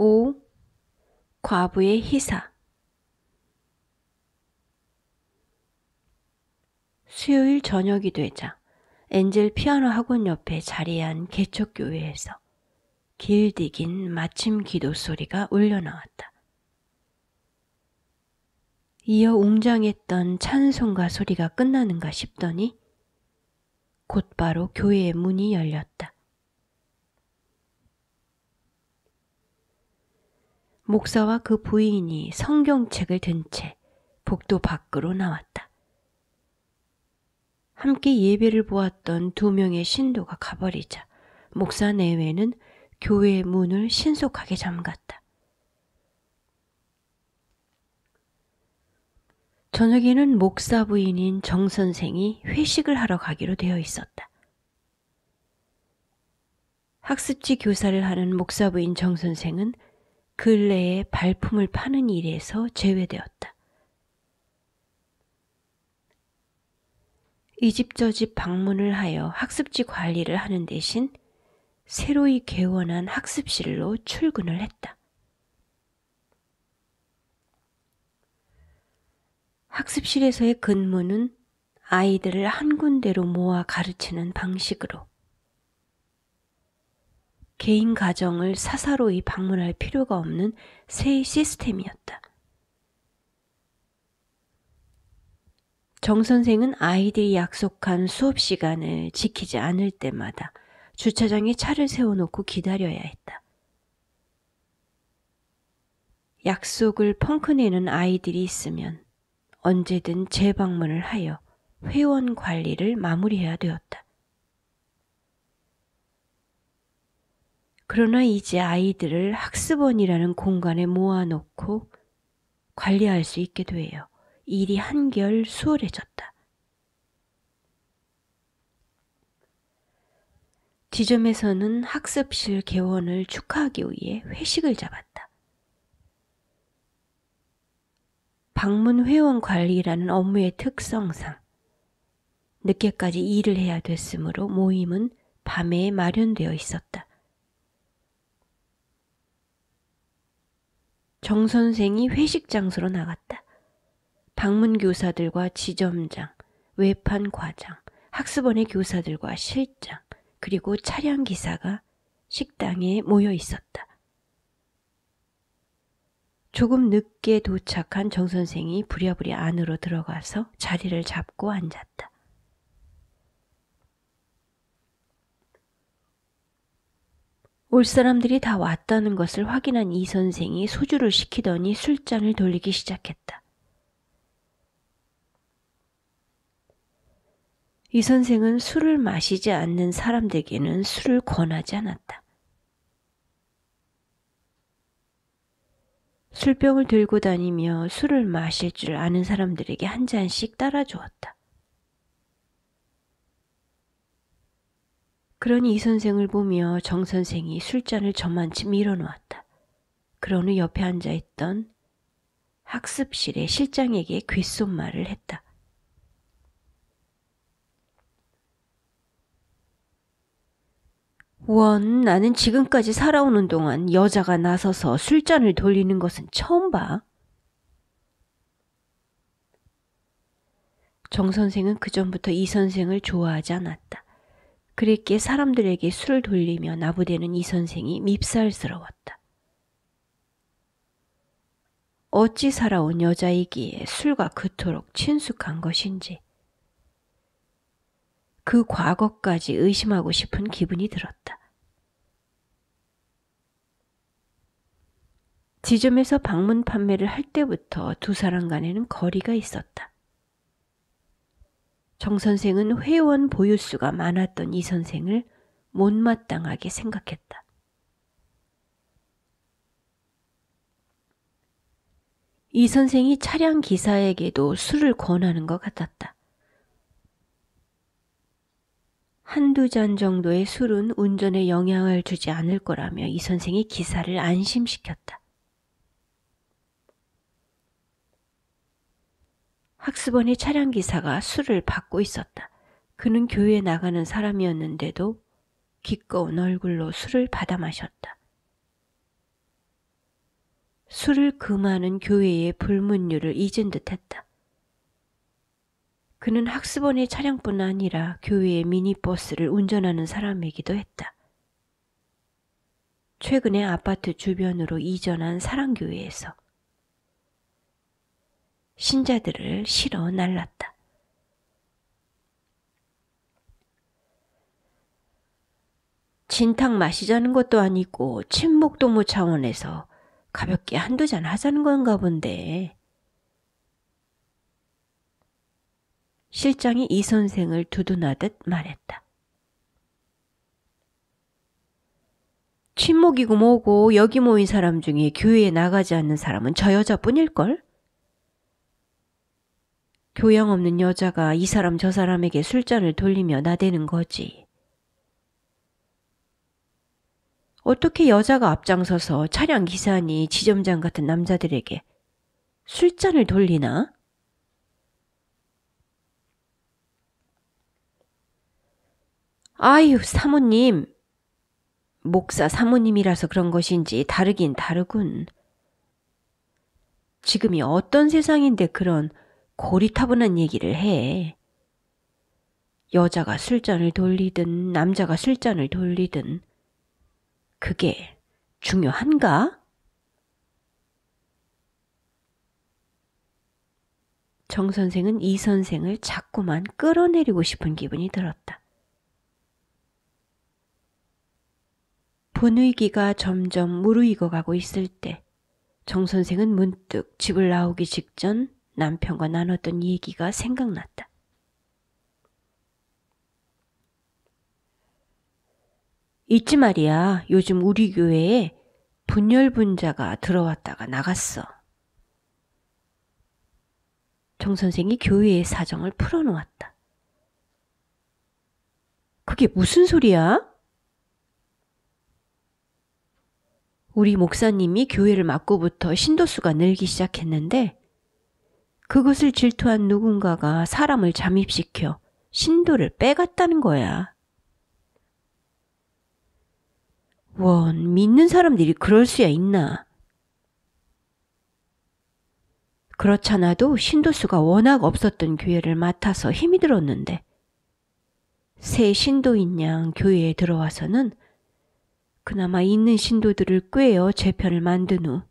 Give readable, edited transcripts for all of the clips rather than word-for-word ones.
5. 과부의 희사. 수요일 저녁이 되자 엔젤 피아노 학원 옆에 자리한 개척교회에서 길디긴 마침 기도 소리가 울려나왔다. 이어 웅장했던 찬송가 소리가 끝나는가 싶더니 곧바로 교회의 문이 열렸다. 목사와 그 부인이 성경책을 든 채 복도 밖으로 나왔다. 함께 예배를 보았던 2명의 신도가 가버리자 목사 내외는 교회의 문을 신속하게 잠갔다. 저녁에는 목사 부인인 정 선생이 회식을 하러 가기로 되어 있었다. 학습지 교사를 하는 목사 부인 정 선생은 근래에 발품을 파는 일에서 제외되었다. 이 집 저 집 방문을 하여 학습지 관리를 하는 대신 새로이 개원한 학습실로 출근을 했다. 학습실에서의 근무는 아이들을 한 군데로 모아 가르치는 방식으로 개인 가정을 사사로이 방문할 필요가 없는 새 시스템이었다. 정 선생은 아이들이 약속한 수업 시간을 지키지 않을 때마다 주차장에 차를 세워놓고 기다려야 했다. 약속을 펑크내는 아이들이 있으면 언제든 재방문을 하여 회원 관리를 마무리해야 되었다. 그러나 이제 아이들을 학습원이라는 공간에 모아놓고 관리할 수 있게 되어 일이 한결 수월해졌다. 지점에서는 학습실 개원을 축하하기 위해 회식을 잡았다. 방문 회원 관리라는 업무의 특성상 늦게까지 일을 해야 됐으므로 모임은 밤에 마련되어 있었다. 정 선생이 회식 장소로 나갔다. 방문 교사들과 지점장, 외판 과장, 학습원의 교사들과 실장, 그리고 차량 기사가 식당에 모여 있었다. 조금 늦게 도착한 정 선생이 부랴부랴 안으로 들어가서 자리를 잡고 앉았다. 올 사람들이 다 왔다는 것을 확인한 이 선생이 소주를 시키더니 술잔을 돌리기 시작했다. 이 선생은 술을 마시지 않는 사람들에게는 술을 권하지 않았다. 술병을 들고 다니며 술을 마실 줄 아는 사람들에게 한 잔씩 따라주었다. 그러니 이 선생을 보며 정 선생이 술잔을 저만치 밀어놓았다. 그러는 옆에 앉아있던 학습실의 실장에게 귓속말을 했다. 원, 나는 지금까지 살아오는 동안 여자가 나서서 술잔을 돌리는 것은 처음 봐. 정 선생은 그전부터 이 선생을 좋아하지 않았다. 그랬기에 사람들에게 술을 돌리며 나부대는 이 선생이 밉살스러웠다. 어찌 살아온 여자이기에 술과 그토록 친숙한 것인지 그 과거까지 의심하고 싶은 기분이 들었다. 지점에서 방문 판매를 할 때부터 두 사람 간에는 거리가 있었다. 정 선생은 회원 보유수가 많았던 이 선생을 못마땅하게 생각했다. 이 선생이 차량 기사에게도 술을 권하는 것 같았다. 한두 잔 정도의 술은 운전에 영향을 주지 않을 거라며 이 선생이 기사를 안심시켰다. 학습원의 차량 기사가 술을 받고 있었다. 그는 교회에 나가는 사람이었는데도 기꺼운 얼굴로 술을 받아 마셨다. 술을 금하는 교회의 불문율을 잊은 듯했다. 그는 학습원의 차량뿐 아니라 교회의 미니버스를 운전하는 사람이기도 했다. 최근에 아파트 주변으로 이전한 사랑교회에서 신자들을 실어 날랐다. 진탕 마시자는 것도 아니고 친목도모 차원에서 가볍게 한두 잔 하자는 건가 본데. 실장이 이 선생을 두둔하듯 말했다. 친목이고 뭐고 여기 모인 사람 중에 교회에 나가지 않는 사람은 저 여자뿐일걸? 교양 없는 여자가 이 사람 저 사람에게 술잔을 돌리며 나대는 거지. 어떻게 여자가 앞장서서 차량 기사니 지점장 같은 남자들에게 술잔을 돌리나? 아유, 사모님. 목사 사모님이라서 그런 것인지 다르긴 다르군. 지금이 어떤 세상인데 그런 고리타분한 얘기를 해. 여자가 술잔을 돌리든 남자가 술잔을 돌리든 그게 중요한가? 정 선생은 이 선생을 자꾸만 끌어내리고 싶은 기분이 들었다. 분위기가 점점 무르익어 가고 있을 때 정 선생은 문득 집을 나오기 직전 남편과 나눴던 얘기가 생각났다. 있지 말이야. 요즘 우리 교회에 분열분자가 들어왔다가 나갔어. 정 선생이 교회의 사정을 풀어놓았다. 그게 무슨 소리야? 우리 목사님이 교회를 맡고부터 신도수가 늘기 시작했는데 그것을 질투한 누군가가 사람을 잠입시켜 신도를 빼갔다는 거야. 원, 믿는 사람들이 그럴 수야 있나? 그렇잖아도 신도수가 워낙 없었던 교회를 맡아서 힘이 들었는데 새 신도인 양 교회에 들어와서는 그나마 있는 신도들을 꿰어 재편을 만든 후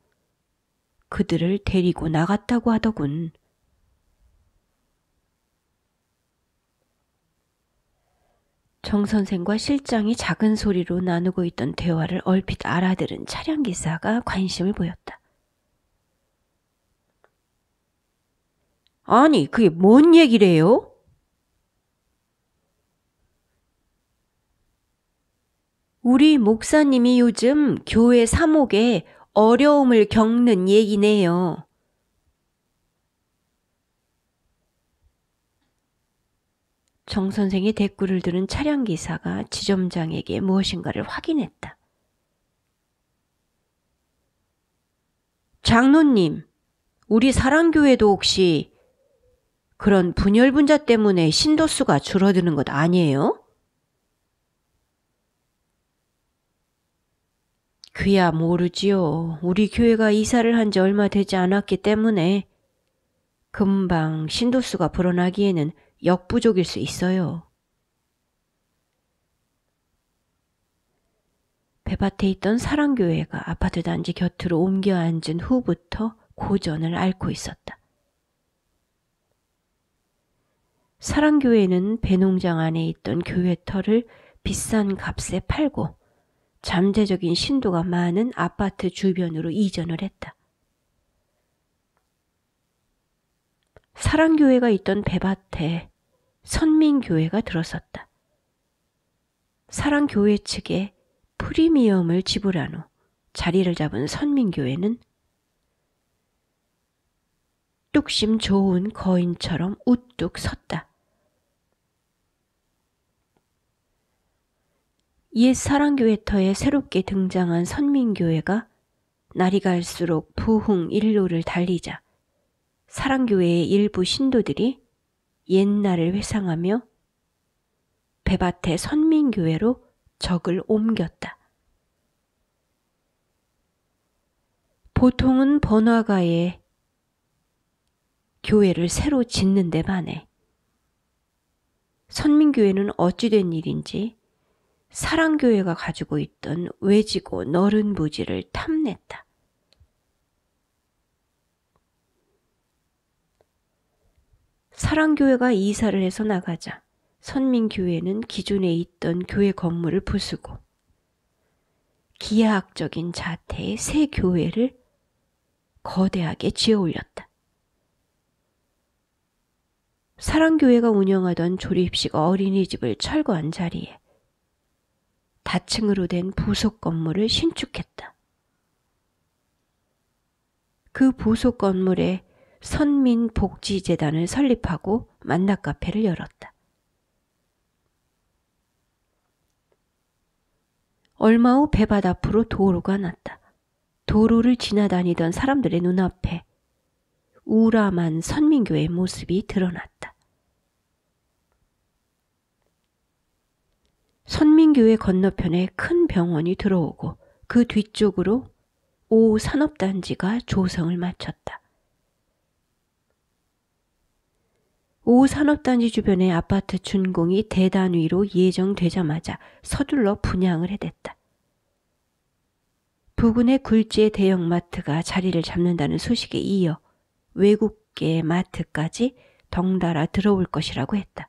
그들을 데리고 나갔다고 하더군. 정 선생과 실장이 작은 소리로 나누고 있던 대화를 얼핏 알아들은 차량기사가 관심을 보였다. 아니, 그게 뭔 얘기래요? 우리 목사님이 요즘 교회 사목에 어려움을 겪는 얘기네요. 정 선생의 대꾸를 들은 차량기사가 지점장에게 무엇인가를 확인했다. 장로님, 우리 사랑교회도 혹시 그런 분열분자 때문에 신도수가 줄어드는 것 아니에요? 그야 모르지요. 우리 교회가 이사를 한 지 얼마 되지 않았기 때문에 금방 신도수가 불어나기에는 역부족일 수 있어요. 배밭에 있던 사랑교회가 아파트 단지 곁으로 옮겨 앉은 후부터 고전을 앓고 있었다. 사랑교회는 배농장 안에 있던 교회터를 비싼 값에 팔고 잠재적인 신도가 많은 아파트 주변으로 이전을 했다. 사랑교회가 있던 배밭에 선민교회가 들어섰다. 사랑교회 측에 프리미엄을 지불한 후 자리를 잡은 선민교회는 뚝심 좋은 거인처럼 우뚝 섰다. 옛 사랑교회터에 새롭게 등장한 선민교회가 날이 갈수록 부흥 일로를 달리자 사랑교회의 일부 신도들이 옛날을 회상하며 배밭의 선민교회로 적을 옮겼다. 보통은 번화가에 교회를 새로 짓는 데 반해 선민교회는 어찌된 일인지 사랑교회가 가지고 있던 외지고 너른 부지를 탐냈다. 사랑교회가 이사를 해서 나가자 선민교회는 기존에 있던 교회 건물을 부수고 기하학적인 자태의 새 교회를 거대하게 지어 올렸다. 사랑교회가 운영하던 조립식 어린이집을 철거한 자리에 다층으로 된 부속 건물을 신축했다. 그 부속 건물에 선민복지재단을 설립하고 만나카페를 열었다. 얼마 후 배밭 앞으로 도로가 났다. 도로를 지나다니던 사람들의 눈앞에 우람한 선민교회의 모습이 드러났다. 선민교회 건너편에 큰 병원이 들어오고 그 뒤쪽으로 5 산업단지가 조성을 마쳤다. 5 산업단지 주변의 아파트 준공이 대단위로 예정되자마자 서둘러 분양을 해댔다. 부근의 굴지의 대형마트가 자리를 잡는다는 소식에 이어 외국계 마트까지 덩달아 들어올 것이라고 했다.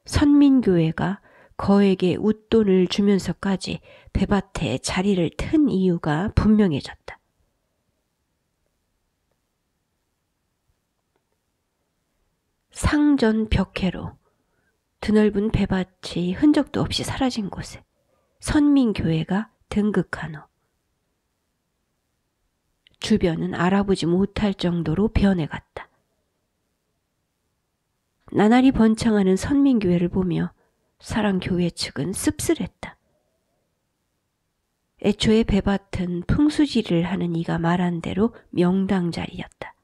선민교회가 거액의 웃돈을 주면서까지 배밭에 자리를 튼 이유가 분명해졌다. 상전 벽해로 드넓은 배밭이 흔적도 없이 사라진 곳에 선민교회가 등극한 후 주변은 알아보지 못할 정도로 변해갔다. 나날이 번창하는 선민교회를 보며 사랑교회 측은 씁쓸했다. 애초에 배밭은 풍수지리를 하는 이가 말한 대로 명당자리였다.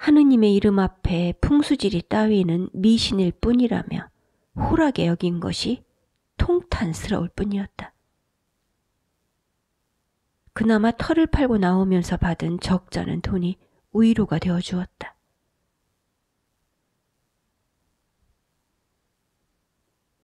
하느님의 이름 앞에 풍수지리 따위는 미신일 뿐이라며 홀하게 여긴 것이 통탄스러울 뿐이었다. 그나마 터를 팔고 나오면서 받은 적잖은 돈이 위로가 되어 주었다.